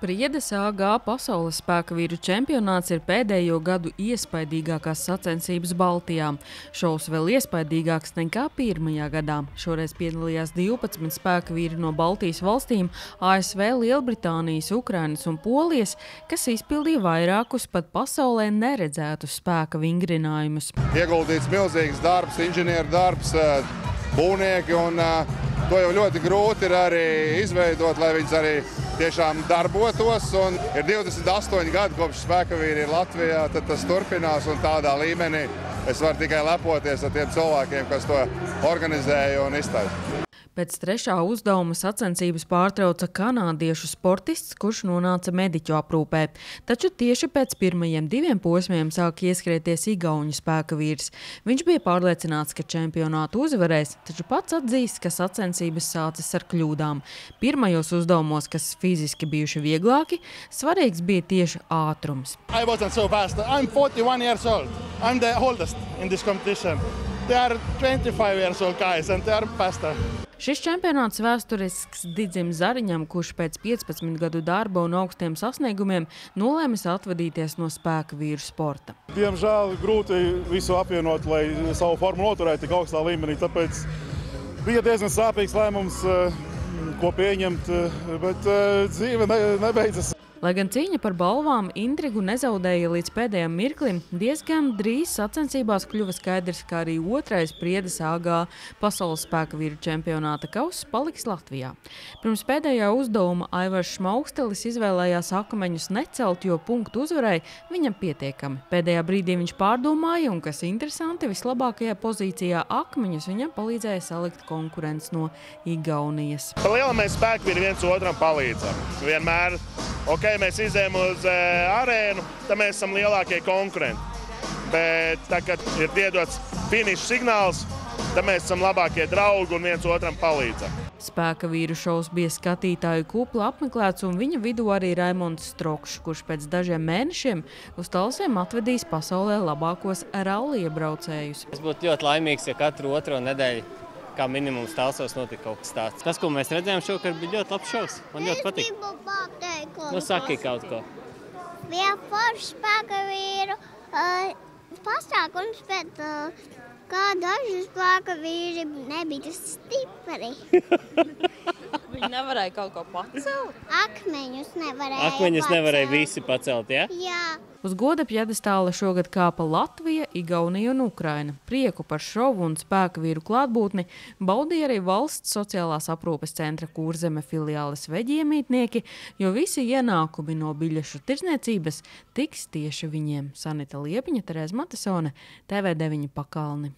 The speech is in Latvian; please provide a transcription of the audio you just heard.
Priedes AG pasaules spēka vīru čempionāts ir pēdējo gadu iespaidīgākās sacensības Baltijā. Šovs vēl iespaidīgāks nekā pirmajā gadā. Šoreiz piedalījās 12 spēka vīri no Baltijas valstīm, ASV, Lielbritānijas, Ukrainas un Polijas, kas izpildīja vairākus pat pasaulē neredzētus spēka vingrinājumus. Ieguldīts milzīgs darbs, inženieru darbs, būvnieki, un to jau ļoti grūti ir arī izveidot, lai viņas arī tiešām darbotos. Un ir 28 gadi kopš spēka vīri ir Latvijā, tad tas turpinās, un tādā līmenī es varu tikai lepoties ar tiem cilvēkiem, kas to organizēja un iztaisa. Pēc trešā uzdevuma sacensības pārtrauca kanādiešu sportists, kurš nonāca mediķu aprūpē. Taču tieši pēc pirmajiem 2 posmiem sāk ieskrieties igauņu spēka vīrs. Viņš bija pārliecināts, ka čempionātu uzvarēs, taču pats atzīst, ka sacensības sācis ar kļūdām. Pirmajos uzdevumos, kas fiziski bijuši vieglāki, svarīgs bija tieši ātrums. I wasn't so fast. I'm 41 years old. I'm the oldest in this competition. They are 25 years old guys and they are faster. Šis čempionāts vēsturisks Didzim Zariņam, kurš pēc 15 gadu darba un augstiem sasniegumiem nolēmis atvadīties no spēka vīru sporta. Diemžēl grūti visu apvienot, lai savu formu noturētu tik augstā līmenī, tāpēc bija diezgan sāpīgs lēmums, ko pieņemt, bet dzīve nebeidzas. Lai gan cīņa par balvām intrigu nezaudēja līdz pēdējiem mirklim, diezgan drīz sacensībās kļuva skaidrs, ka arī otrais Priedes AG pasaules spēka vīru čempionāta kauss paliks Latvijā. Pirms pēdējā uzdevuma Aivars Šmaukstelis izvēlējās akmeņus necelt, jo punktu uzvarai viņam pietiekami. Pēdējā brīdī viņš pārdomāja, un kas interesanti, vislabākajā pozīcijā akmeņus viņam palīdzēja salikt konkurents no Igaunijas. Pa lielam mēs spēku vīri viens otram palīdzam. Vienmēr. Mēs izējām uz arēnu, tad mēs esam lielākie konkurenti. Bet tā, kad ir iedots finiša signāls, tad mēs esam labākie draugi un viens otram palīdzam. Spēka vīru šovs bija skatītāju kupla apmeklēts, un viņa vidū arī Raimonds Strokšs, kurš pēc dažiem mēnešiem uz Talsiem atvedīs pasaulē labākos rallija braucējus. Es būtu ļoti laimīgs, ja katru otro nedēļu kā minimums Talsos notika kaut kas tāds. Tas, ko mēs redzējām šokar, bija ļoti labs šovs. Man ļoti patīk. Es gribu pateikt kaut ko. Nu, saki kaut ko. Bija forši spēka vīru pasākums, bet kā daži spēka vīri nebija stipri. Viņi nevarēja kaut ko pacelt? Akmeņus nevarēja Akmeņus nevarēja visi pacelt, ja? Jā. Uz goda pjedestāla šogad kāpa Latvija, Igaunija un Ukraina. Prieku par šovu un spēka vīru klātbūtni baudīja arī valsts sociālās aprūpes centra Kurzeme filiāles veģiemītnieki, jo visi ienākumi no biļešu tirdzniecības tiks tieši viņiem. Sanita Liepiņa, Terēza Matesone, TV9 Pakalni.